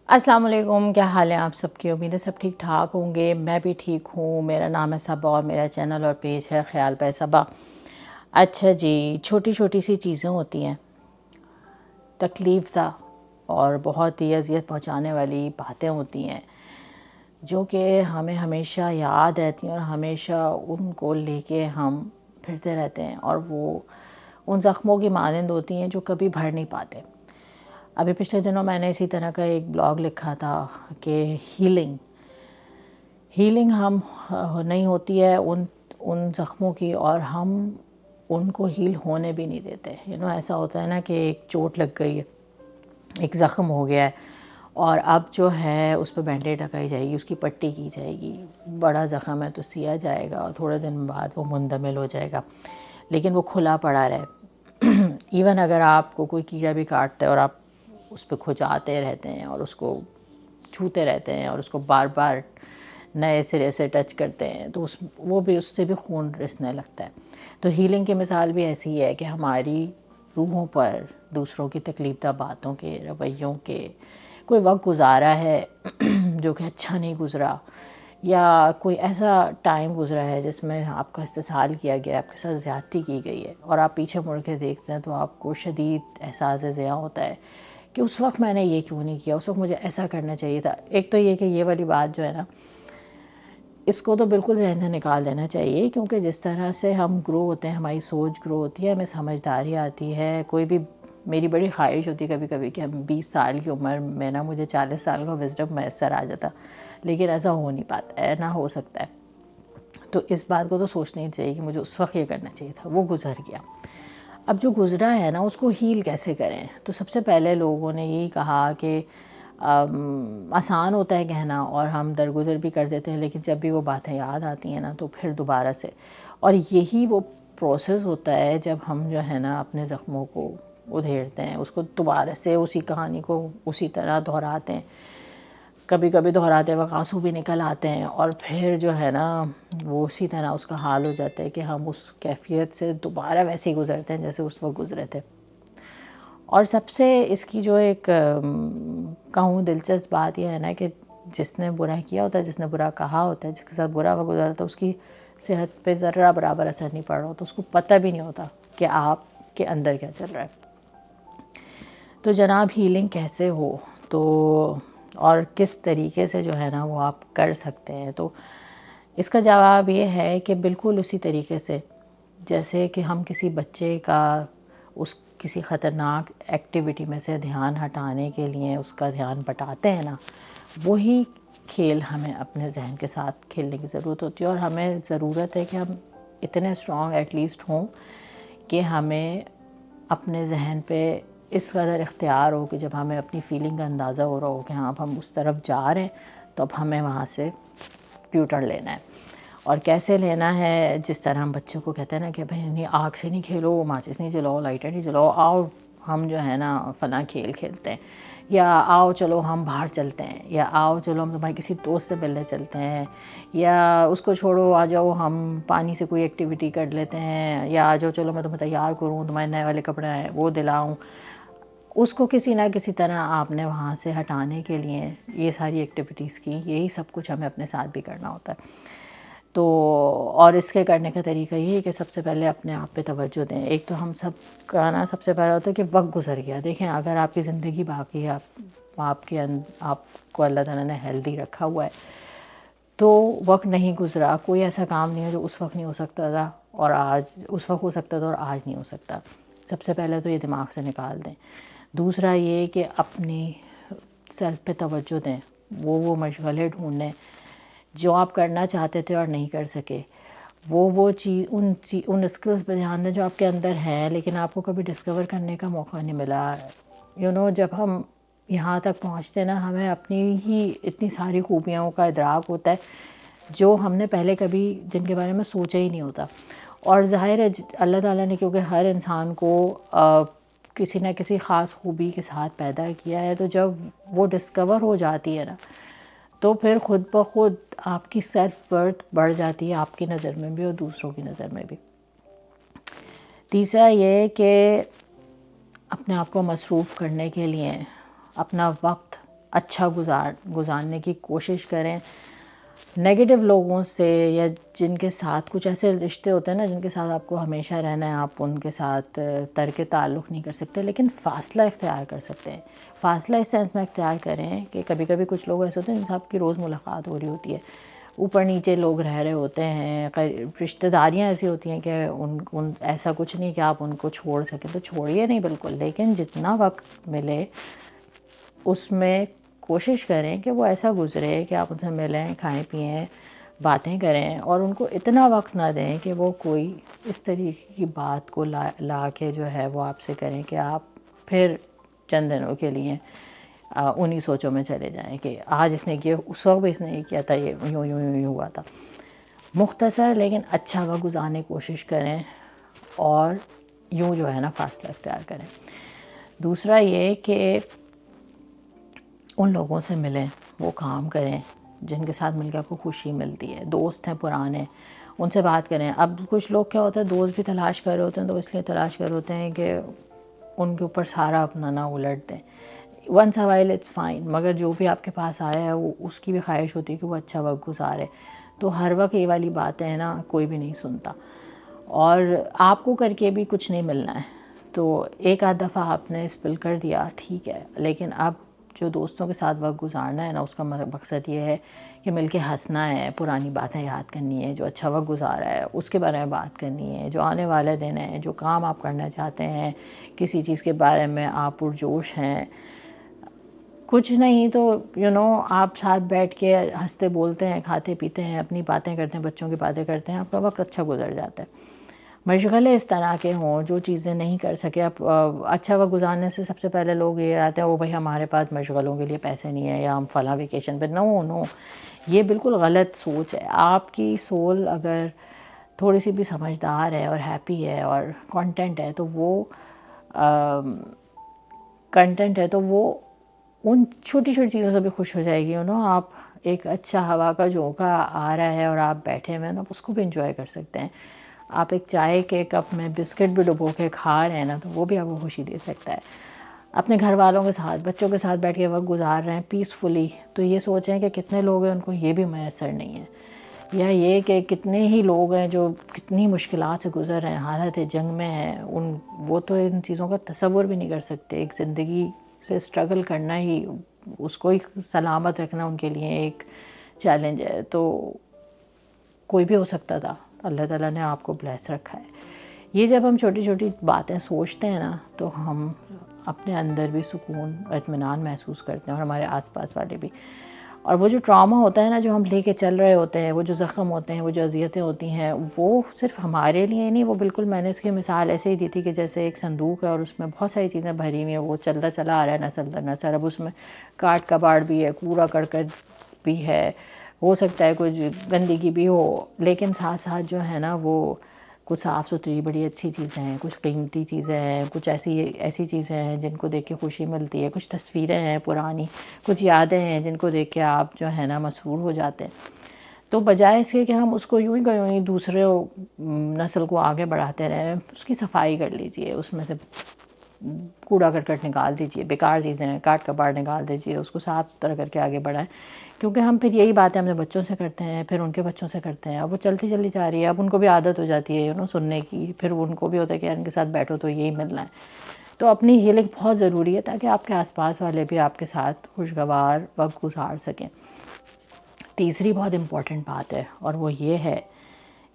السلام علیکم، کیا حال ہے آپ سب کی؟ امید ہے سب ٹھیک ٹھاک ہوں گے۔ میں بھی ٹھیک ہوں۔ میرا نام ہے صبا اور میرا چینل اور پیج ہے خیال پہ صبا۔ اچھا جی، چھوٹی چھوٹی سی چیزیں ہوتی ہیں، تکلیف دہ اور بہت ہی اذیت پہنچانے والی باتیں ہوتی ہیں جو کہ ہمیں ہمیشہ یاد رہتی ہیں اور ہمیشہ ان کو لے کے ہم پھرتے رہتے ہیں، اور وہ ان زخموں کی مانند ہوتی ہیں جو کبھی بھر نہیں پاتے۔ ابھی پچھلے دنوں میں نے اسی طرح کا ایک بلاگ لکھا تھا کہ ہیلنگ ہم نہیں ہوتی ہے ان زخموں کی، اور ہم ان کو ہیل ہونے بھی نہیں دیتے۔ ایسا ہوتا ہے نا کہ ایک چوٹ لگ گئی ہے، ایک زخم ہو گیا ہے، اور اب جو ہے اس پہ بینڈیڈ لگائی جائے گی، اس کی پٹی کی جائے گی، بڑا زخم ہے تو سیا جائے گا اور تھوڑے دن بعد وہ مندمل ہو جائے گا، لیکن وہ کھلا پڑا رہے۔ ایون اگر آپ کو کوئی کیڑا بھی کاٹتا ہے اور آپ اس پہ کھجاتے رہتے ہیں اور اس کو چھوتے رہتے ہیں اور اس کو بار بار نئے سرے سے ٹچ کرتے ہیں تو وہ بھی اس سے بھی خون رسنے لگتا ہے۔ تو ہیلنگ کی مثال بھی ایسی ہے کہ ہماری روحوں پر دوسروں کی تکلیف دہ باتوں کے، رویوں کے، کوئی وقت گزارا ہے جو کہ اچھا نہیں گزرا، یا کوئی ایسا ٹائم گزرا ہے جس میں آپ کا استحصال کیا گیا، آپ کے ساتھ زیادتی کی گئی ہے، اور آپ پیچھے مڑ کے دیکھتے ہیں تو آپ کو شدید احساس ضیاع ہوتا ہے کہ اس وقت میں نے یہ کیوں نہیں کیا، اس وقت مجھے ایسا کرنا چاہیے تھا۔ ایک تو یہ کہ یہ والی بات جو ہے نا، اس کو تو بالکل ذہن سے نکال دینا چاہیے، کیونکہ جس طرح سے ہم گرو ہوتے ہیں، ہماری سوچ گرو ہوتی ہے، ہمیں سمجھداری آتی ہے۔ کوئی بھی، میری بڑی خواہش ہوتی ہے کبھی کبھی کہ ہم 20 سال کی عمر میں نا مجھے 40 سال کا وزڈم میسر آ جاتا، لیکن ایسا ہو نہیں پاتا ہے، نہ ہو سکتا ہے۔ تو اس بات کو تو سوچنا ہی چاہیے کہ مجھے اس وقت یہ کرنا چاہیے تھا، وہ گزر گیا۔ اب جو گزرا ہے نا اس کو ہیل کیسے کریں؟ تو سب سے پہلے لوگوں نے یہی کہا کہ آسان ہوتا ہے کہنا اور ہم درگزر بھی کر دیتے ہیں، لیکن جب بھی وہ باتیں یاد آتی ہیں نا تو پھر دوبارہ سے، اور یہی وہ پروسیس ہوتا ہے جب ہم جو ہے نا اپنے زخموں کو ادھیڑتے ہیں، اس کو دوبارہ سے اسی کہانی کو اسی طرح دہراتے ہیں، کبھی کبھی دہراتے وقت آنسو بھی نکل آتے ہیں، اور پھر جو ہے نا وہ اسی طرح اس کا حال ہو جاتا ہے کہ ہم اس کیفیت سے دوبارہ ویسے ہی گزرتے ہیں جیسے اس وقت گزرے تھے۔ اور سب سے اس کی جو ایک کہوں دلچسپ بات یہ ہے نا کہ جس نے برا کیا ہوتا ہے، جس نے برا کہا ہوتا ہے، جس کے ساتھ برا وقت گزرا ہوتا ہے، اس کی صحت پہ ذرہ برابر اثر نہیں پڑ رہا ہوتا، اس کو پتہ بھی نہیں ہوتا کہ آپ کے اندر کیا چل رہا ہے۔ تو جناب ہیلنگ کیسے ہو تو اور کس طریقے سے جو ہے نا وہ آپ کر سکتے ہیں؟ تو اس کا جواب یہ ہے کہ بالکل اسی طریقے سے جیسے کہ ہم کسی بچے کا اس کسی خطرناک ایکٹیویٹی میں سے دھیان ہٹانے کے لیے اس کا دھیان بٹاتے ہیں نا، وہی کھیل ہمیں اپنے ذہن کے ساتھ کھیلنے کی ضرورت ہوتی ہے، اور ہمیں ضرورت ہے کہ ہم اتنے اسٹرانگ ایٹ لیسٹ ہوں کہ ہمیں اپنے ذہن پہ اس قدر اختیار ہو کہ جب ہمیں اپنی فیلنگ کا اندازہ ہو رہا ہو کہ ہاں اب ہم اس طرف جا رہے ہیں تو اب ہمیں وہاں سے ٹیوٹر لینا ہے۔ اور کیسے لینا ہے؟ جس طرح ہم بچوں کو کہتے ہیں نا کہ بھائی نہیں، آگ سے نہیں کھیلو، ماچس نہیں جلاؤ، لائٹر نہیں جلاؤ، آؤ ہم جو ہے نا فلاں کھیل کھیلتے ہیں، یا آؤ چلو ہم باہر چلتے ہیں، یا آؤ چلو ہم تمہارے کسی دوست سے ملنے چلتے ہیں، یا اس کو چھوڑو آ جاؤ ہم پانی سے کوئی ایکٹیویٹی کر لیتے ہیں، یا آ جاؤ چلو میں تمہیں تیار کروں، تمہارے نئے والے کپڑے ہیں وہ دلاؤں۔ اس کو کسی نہ کسی طرح آپ نے وہاں سے ہٹانے کے لیے یہ ساری ایکٹیویٹیز کی، یہی سب کچھ ہمیں اپنے ساتھ بھی کرنا ہوتا ہے۔ تو اور اس کے کرنے کا طریقہ یہ ہے کہ سب سے پہلے اپنے آپ پہ توجہ دیں۔ ایک تو ہم سب کا نا سب سے پہلا ہوتا ہے کہ وقت گزر گیا۔ دیکھیں اگر آپ کی زندگی باقی ہے، آپ کو اللہ تعالیٰ نے ہیلدی رکھا ہوا ہے، تو وقت نہیں گزرا، کوئی ایسا کام نہیں ہے جو اس وقت نہیں ہو سکتا تھا اور آج اس وقت ہو سکتا تھا اور آج نہیں ہو سکتا۔ سب سے پہلے تو یہ دماغ سے نکال دیں۔ دوسرا یہ کہ اپنی سیلف پہ توجہ دیں، وہ مشغلے ڈھونڈیں جو آپ کرنا چاہتے تھے اور نہیں کر سکے، وہ چیز ان اسکلز پہ دھیان دیں جو آپ کے اندر ہیں لیکن آپ کو کبھی ڈسکور کرنے کا موقع نہیں ملا۔ جب ہم یہاں تک پہنچتے ہیں نا، ہمیں اپنی ہی اتنی ساری خوبیوں کا ادراک ہوتا ہے جو ہم نے پہلے کبھی جن کے بارے میں سوچا ہی نہیں ہوتا۔ اور ظاہر ہے اللہ تعالیٰ نے کیونکہ ہر انسان کو کسی نہ کسی خاص خوبی کے ساتھ پیدا کیا ہے، تو جب وہ ڈسکور ہو جاتی ہے نا تو پھر خود بخود آپ کی سیلف ورتھ بڑھ جاتی ہے، آپ کی نظر میں بھی اور دوسروں کی نظر میں بھی۔ تیسرا یہ کہ اپنے آپ کو مصروف کرنے کے لیے اپنا وقت اچھا گزارنے کی کوشش کریں. نیگیٹو لوگوں سے یا جن کے ساتھ کچھ ایسے رشتے ہوتے ہیں نا جن کے ساتھ آپ کو ہمیشہ رہنا ہے، آپ ان کے ساتھ ترک تعلق نہیں کر سکتے، لیکن فاصلہ اختیار کر سکتے ہیں. فاصلہ اس سینس میں اختیار کریں کہ کبھی کبھی کچھ لوگ ایسے ہوتے ہیں جن سے آپ کی روز ملاقات ہو رہی ہوتی ہے، اوپر نیچے لوگ رہ رہے ہوتے ہیں، رشتہ داریاں ایسی ہوتی ہیں کہ ان ایسا کچھ نہیں کہ آپ ان کو چھوڑ سکیں، تو چھوڑیے نہیں بالکل، لیکن جتنا وقت ملے اس میں کوشش کریں کہ وہ ایسا گزرے کہ آپ ان سے ملیں، کھائیں پئیں، باتیں کریں، اور ان کو اتنا وقت نہ دیں کہ وہ کوئی اس طریقے کی بات کو لا کے جو ہے وہ آپ سے کریں کہ آپ پھر چند دنوں کے لیے انہی سوچوں میں چلے جائیں کہ آج اس نے کیا، اس وقت بھی اس نے کیا تھا، یہ یوں یوں یوں یوں ہوا تھا. مختصر لیکن اچھا وقت گزارنے کی کوشش کریں اور یوں جو ہے نا فاصلہ اختیار کریں. دوسرا یہ کہ ان لوگوں سے ملیں، وہ کام کریں جن کے ساتھ مل کے آپ کو خوشی ملتی ہے. دوست ہیں پرانے، ان سے بات کریں. اب کچھ لوگ کیا ہوتا ہے دوست بھی تلاش کر رہے ہوتے ہیں، تو اس لیے تلاش کر رہے ہوتے ہیں کہ ان کے اوپر سارا اپنا نہ الٹ دیں. Once a while it's fine, مگر جو بھی آپ کے پاس آیا ہے وہ اس کی بھی خواہش ہوتی ہے کہ وہ اچھا وقت گزارے. تو ہر وقت یہ والی باتیں ہیں نا کوئی بھی نہیں سنتا، اور آپ کو کر کے بھی کچھ نہیں ملنا ہے. تو ایک آدھ دفعہ آپ نے اسپل کر دیا ٹھیک ہے، لیکن اب جو دوستوں کے ساتھ وقت گزارنا ہے نا اس کا مقصد یہ ہے کہ مل کے ہنسنا ہے، پرانی باتیں یاد کرنی ہے، جو اچھا وقت گزارا ہے اس کے بارے میں بات کرنی ہے، جو آنے والے دن ہیں، جو کام آپ کرنا چاہتے ہیں، کسی چیز کے بارے میں آپ پرجوش ہیں. کچھ نہیں تو آپ ساتھ بیٹھ کے ہنستے بولتے ہیں، کھاتے پیتے ہیں، اپنی باتیں کرتے ہیں، بچوں کی باتیں کرتے ہیں، آپ کا وقت اچھا گزر جاتا ہے. مشغلے اس طرح کے ہوں جو چیزیں نہیں کر سکے آپ. اچھا وقت گزارنے سے سب سے پہلے لوگ یہ آتے ہیں وہ بھائی ہمارے پاس مشغلوں کے لیے پیسے نہیں ہیں یا ہم فلاں ویکیشن پہ. نو، یہ بالکل غلط سوچ ہے. آپ کی سول اگر تھوڑی سی بھی سمجھدار ہے اور ہیپی ہے اور کنٹینٹ ہے تو وہ ان چھوٹی چھوٹی چیزوں سے بھی خوش ہو جائے گی. آپ ایک اچھا ہوا کا جھونکا آ رہا ہے اور آپ بیٹھے ہوئے ہیں، آپ اس کو بھی انجوائے کر سکتے ہیں. آپ ایک چائے کے کپ میں بسکٹ بھی ڈبو کے کھا رہے ہیں نا تو وہ بھی آپ کو خوشی دے سکتا ہے. اپنے گھر والوں کے ساتھ، بچوں کے ساتھ بیٹھ کے وقت گزار رہے ہیں پیسفلی، تو یہ سوچیں کہ کتنے لوگ ہیں ان کو یہ بھی میسر نہیں ہے، یا یہ کہ کتنے ہی لوگ ہیں جو کتنی مشکلات سے گزر رہے ہیں، حالت جنگ میں ہیں، وہ تو ان چیزوں کا تصور بھی نہیں کر سکتے. ایک زندگی سے اسٹرگل کرنا ہی، اس کو ہی سلامت رکھنا ان کے لیے ایک چیلنج ہے. تو کوئی بھی ہو سکتا تھا، اللہ تعالیٰ نے آپ کو بلیس رکھا ہے. یہ جب ہم چھوٹی چھوٹی باتیں سوچتے ہیں نا تو ہم اپنے اندر بھی سکون، اطمینان محسوس کرتے ہیں اور ہمارے آس پاس والے بھی. اور وہ جو ٹراما ہوتا ہے نا جو ہم لے کے چل رہے ہوتے ہیں، وہ جو زخم ہوتے ہیں، وہ جو اذیتیں ہوتی ہیں، وہ صرف ہمارے لیے نہیں، وہ بالکل میں نے اس کی مثال ایسے ہی دی تھی کہ جیسے ایک صندوق ہے اور اس میں بہت ساری چیزیں بھری ہوئی ہیں، وہ چلتا چلا آ رہا ہے نسل در نسل. اب اس میں کاٹ کباڑ بھی ہے، کوڑا کرکٹ بھی ہے، ہو سکتا ہے کچھ گندگی بھی ہو، لیکن ساتھ ساتھ جو ہے نا وہ کچھ صاف ستھری بڑی اچھی چیزیں ہیں، کچھ قیمتی چیزیں ہیں، کچھ ایسی چیزیں ہیں جن کو دیکھ کے خوشی ملتی ہے، کچھ تصویریں ہیں پرانی، کچھ یادیں ہیں جن کو دیکھ کے آپ جو ہے نا مسحور ہو جاتے ہیں. تو بجائے اس کے کہ ہم اس کو یوں ہی دوسرے نسل کو آگے بڑھاتے رہیں، اس کی صفائی کر لیجئے، اس میں سے کوڑا کرکٹ نکال دیجئے، بیکار چیزیں ہیں کاٹ کباڑ نکال دیجئے، اس کو صاف ستھرا کر کے آگے بڑھائیں. کیونکہ ہم پھر یہی باتیں اپنے بچوں سے کرتے ہیں، پھر ان کے بچوں سے کرتے ہیں، اب وہ چلتی جا رہی ہے، اب ان کو بھی عادت ہو جاتی ہے سننے کی، پھر ان کو بھی ہوتا ہے کہ ان کے ساتھ بیٹھو تو یہی ملنا ہے. تو اپنی ہیلنگ بہت ضروری ہے تاکہ آپ کے آس پاس والے بھی آپ کے ساتھ خوشگوار وقت گزار سکیں. تیسری بہت امپورٹنٹ بات ہے اور وہ یہ ہے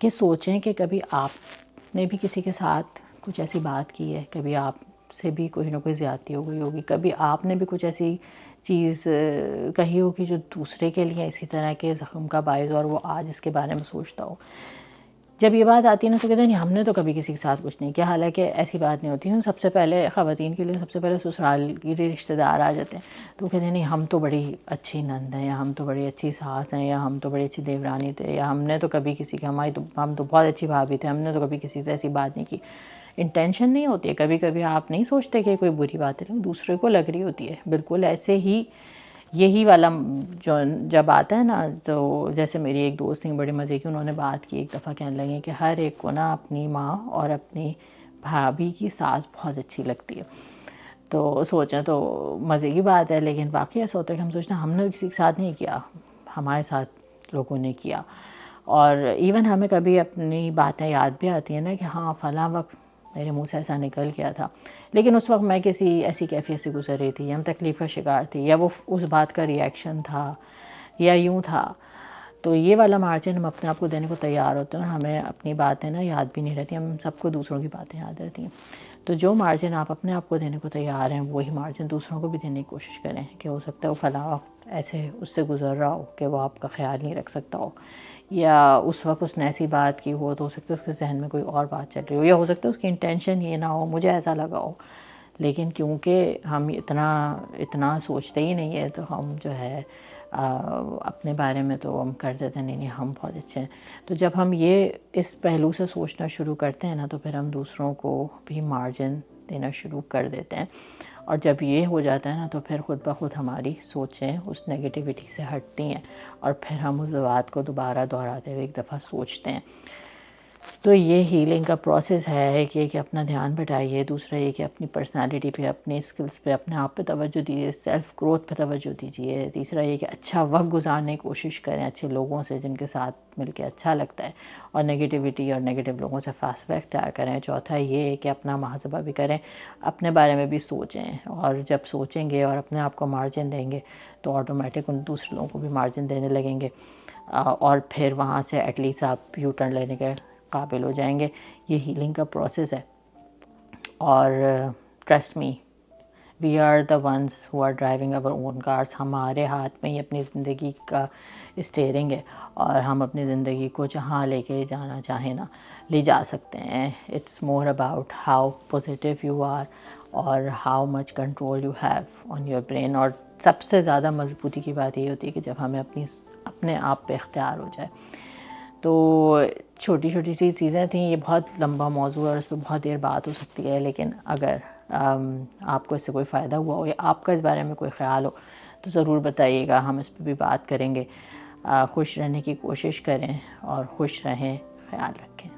کہ سوچیں کہ کبھی آپ نے بھی کسی کے ساتھ کچھ ایسی بات کی ہے، کبھی آپ سے بھی کوئی نہ کوئی زیادتی ہو گئی ہوگی، کبھی آپ نے بھی کچھ ایسی چیز کہی ہوگی جو دوسرے کے لیے اسی طرح کے زخم کا باعث اور وہ آج اس کے بارے میں سوچتا ہو. جب یہ بات آتی ہے نا تو کہتے ہیں نہیں ہم نے تو کبھی کسی کے ساتھ کچھ نہیں کیا، حالانکہ ایسی بات نہیں ہوتی. سب سے پہلے خواتین کے لیے سب سے پہلے سسرال کی رشتہ دار آ جاتے ہیں تو کہتے ہیں نہیں ہم تو بڑی اچھی نند ہیں، یا ہم تو بڑی اچھی ساس ہیں، یا ہم تو بڑی اچھی دیورانی تھے، یا ہم نے تو کبھی کسی کے ہم تو بہت اچھی بھابھی تھے، ہم نے تو کبھی کسی سے ایسی بات نہیں کی. انٹینشن نہیں ہوتی ہے، کبھی کبھی آپ نہیں سوچتے کہ کوئی بری بات ہے، دوسرے کو لگ رہی ہوتی ہے. بالکل ایسے ہی یہی والا جو جب آتا ہے نا تو جیسے میری ایک دوست تھیں بڑے مزے کی، انہوں نے بات کی ایک دفعہ، کہنے لگیں کہ ہر ایک کو نا اپنی ماں اور اپنی بھابھی کی ساس بہت اچھی لگتی ہے. تو سوچیں تو مزے کی بات ہے، لیکن واقعی ایسا ہوتا ہے کہ ہم سوچتے ہیں ہم نے کسی کے ساتھ نہیں کیا، ہمارے ساتھ لوگوں نے کیا. اور ایون ہمیں کبھی اپنی باتیں یاد بھی آتی ہیں نا کہ ہاں فلاں وقت میرے منہ سے ایسا نکل گیا تھا، لیکن اس وقت میں کسی ایسی کیفیت سے گزر رہی تھی، یا میں تکلیف کا شکار تھی، یا وہ اس بات کا ریئیکشن تھا، یا یوں تھا. تو یہ والا مارجن ہم اپنے آپ کو دینے کو تیار ہوتے ہیں، اور ہمیں اپنی باتیں نا یاد بھی نہیں رہتی، ہم سب کو دوسروں کی باتیں یاد رہتی ہیں. تو جو مارجن آپ اپنے آپ کو دینے کو تیار ہیں وہی مارجن دوسروں کو بھی دینے کی کوشش کریں، کہ ہو سکتا ہے وہ فلاں وقت ایسے اس سے گزر رہا ہو کہ وہ آپ کا خیال نہیں رکھ سکتا ہو، یا اس وقت اس نے ایسی بات کی تو ہو سکتا ہے اس کے ذہن میں کوئی اور بات چل رہی ہو، یا ہو سکتا ہے اس کی انٹینشن یہ نہ ہو، مجھے ایسا لگا ہو، لیکن کیونکہ ہم اتنا سوچتے ہی نہیں ہے تو ہم جو ہے اپنے بارے میں تو ہم کر دیتے ہیں نہیں ہم بہت اچھے ہیں. تو جب ہم یہ اس پہلو سے سوچنا شروع کرتے ہیں نا تو پھر ہم دوسروں کو بھی مارجن دینا شروع کر دیتے ہیں، اور جب یہ ہو جاتا ہے نا تو پھر خود بخود ہماری سوچیں اس نگیٹیوٹی سے ہٹتی ہیں، اور پھر ہم اس بات کو دوبارہ دہراتے ہوئے ایک دفعہ سوچتے ہیں. تو یہ ہیلنگ کا پروسیس ہے کہ اپنا دھیان بٹائیے. دوسرا یہ کہ اپنی پرسنالٹی پہ، اپنی اسکلس پہ، اپنے آپ پہ توجہ دیجیے، سیلف گروتھ پہ توجہ دیجیے. تیسرا یہ کہ اچھا وقت گزارنے کی کوشش کریں اچھے لوگوں سے جن کے ساتھ مل کے اچھا لگتا ہے، اور نگیٹیوٹی اور نگیٹیو لوگوں سے فاصلہ اختیار کریں. چوتھا یہ ہے کہ اپنا محاسبہ بھی کریں، اپنے بارے میں بھی سوچیں، اور جب سوچیں گے اور اپنے آپ کو مارجن دیں گے تو آٹومیٹک ان دوسرے لوگوں کو بھی مارجن دینے لگیں گے، اور پھر وہاں سے ایٹ لیسٹ آپ یو ٹرن لینے کے قابل ہو جائیں گے. یہ ہیلنگ کا پروسیس ہے. اور trust me, we are the ones who are driving our own cars. ہمارے ہاتھ میں ہی اپنی زندگی کا اسٹیئرنگ ہے، اور ہم اپنی زندگی کو جہاں لے کے جانا چاہیں نا لے جا سکتے ہیں. It's more about how positive you are, اور how much control you have on your brain. اور سب سے زیادہ مضبوطی کی بات یہ ہوتی ہے کہ جب ہمیں اپنے آپ پہ اختیار ہو جائے. تو چھوٹی چھوٹی سی چیزیں تھیں، یہ بہت لمبا موضوع ہے اور اس پہ بہت دیر بات ہو سکتی ہے، لیکن اگر آپ کو اس سے کوئی فائدہ ہوا ہو یا آپ کا اس بارے میں کوئی خیال ہو تو ضرور بتائیے گا، ہم اس پہ بھی بات کریں گے. خوش رہنے کی کوشش کریں اور خوش رہیں، خیال رکھیں.